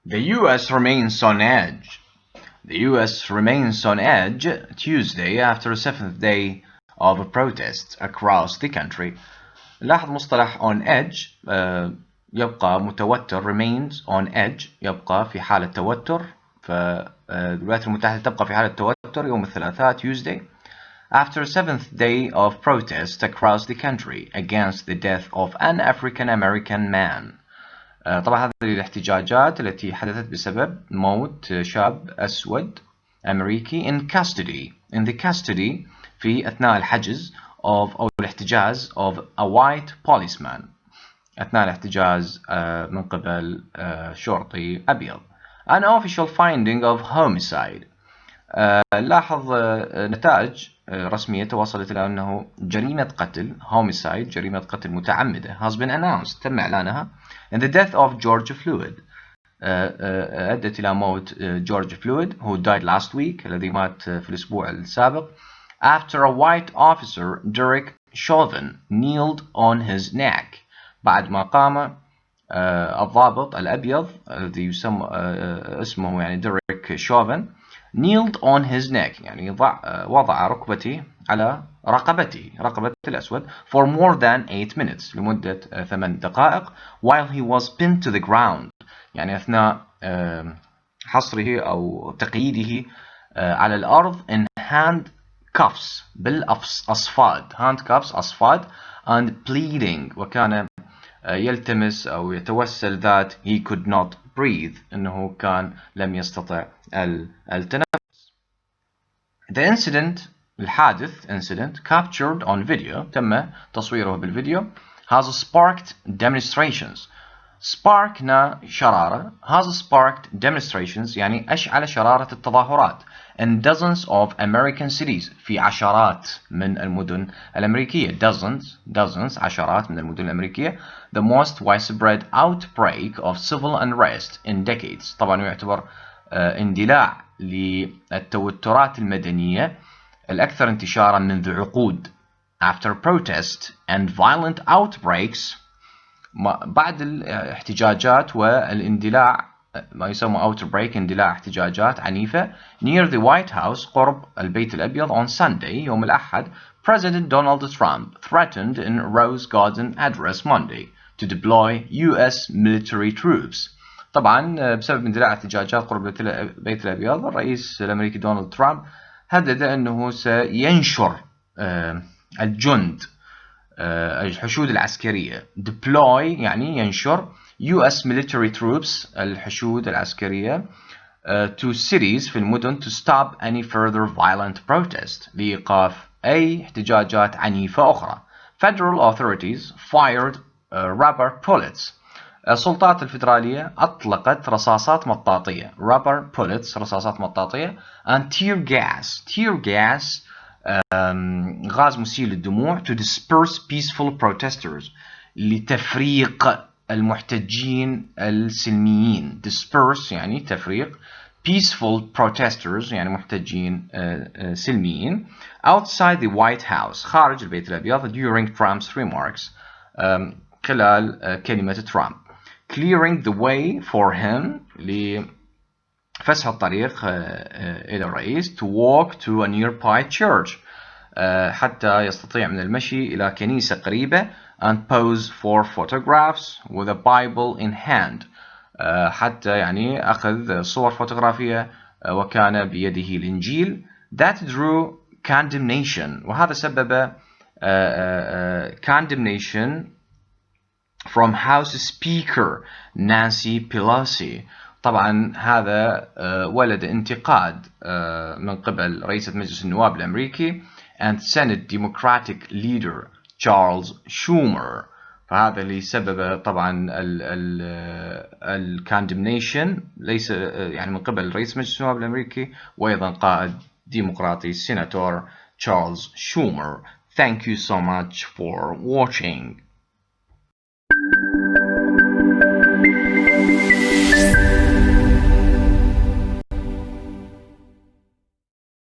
The US remains on edge. The US remains on edge Tuesday after a seventh day of protests across the country. لاحظ مصطلح on edge يبقى متوتر. remains on edge يبقى في حالة توتر. فالولايات المتحدة تبقى في حالة توتر يوم الثلاثاء Tuesday after a seventh day of protests across the country against the death of an African American man. طبعا هذه الاحتجاجات التي حدثت بسبب موت شاب أسود أمريكي in the custody في أثناء الحجز أو الاحتجاز of a white policeman أثناء الاحتجاز من قبل شرطي أبيض. An official finding of homicide. لاحظ نتائج رسمية توصلت إلى أنه جريمة قتل homicide جريمة قتل متعمدة has been announced تم إعلانها in the death of George Floyd أدت إلى موت George Floyd who died last week الذي مات في الأسبوع السابق after a white officer Derek Chauvin kneeled on his neck بعد ما قام الضابط الأبيض الذي يسمى اسمه يعني Derek Chauvin kneeled on his neck يعني وضع ركبته على رقبة الأسود for more than 8 minutes لمدة 8 دقائق while he was pinned to the ground يعني أثناء حصره أو تقييده على الأرض in handcuffs بالأصفاد handcuffs أصفاد and pleading وكان يلتمس أو يتوسل that he could not breathe أنه كان لم يستطع التنفس. The الحادث incident captured on video تم تصويره بالفيديو has sparked demonstrations. sparkنا شرارة has sparked demonstrations يعني أشعل شرارة التظاهرات in dozens of American cities في عشرات من المدن الأمريكية dozens عشرات من المدن الأمريكية the most widespread outbreak of civil unrest in decades. طبعا يعتبر اندلاع للتوترات المدنية الأكثر انتشارا منذ عقود after protest and violent outbreaks بعد الاحتجاجات والاندلاع ما يسمى outbreak اندلاع احتجاجات عنيفة near the White House قرب البيت الأبيض on Sunday يوم الأحد President Donald Trump threatened in Rose Garden address Monday to deploy US military troops. طبعا بسبب اندلاع احتجاجات قرب البيت الأبيض الرئيس الأمريكي دونالد ترامب هدد أنه سينشر الجند الحشود العسكرية deploy يعني ينشر US military troops الحشود العسكرية to cities في المدن to stop any further violent protest لإيقاف أي احتجاجات عنيفة أخرى. Federal authorities fired rubber bullets. السلطات الفيدرالية أطلقت رصاصات مطاطية rubber bullets رصاصات مطاطية and tear gas غاز مسيل للدموع to disperse peaceful protesters لتفريق المحتجين السلميين disperse يعني تفريق peaceful protesters يعني محتجين سلميين outside the White House خارج البيت الأبيض during Trump's remarks خلال كلمة ترامب clearing the way for him لفسح الطريق إلى الرئيس to walk to a nearby church حتى يستطيع من المشي إلى كنيسة قريبة and pose for photographs with a Bible in hand حتى يعني أخذ صور فوتوغرافية وكان بيده الإنجيل that drew condemnation وهذا سبب condemnation from House Speaker Nancy Pelosi. طبعا هذا ولد انتقاد من قبل رئيسة مجلس النواب الأمريكي and Senate Democratic leader Charles Schumer. فهذا اللي سبب طبعا ال condemnation ليس يعني من قبل رئيس مجلس النواب الأمريكي وأيضا قائد ديمقراطي سيناتور Charles Schumer. Thank you so much for watching.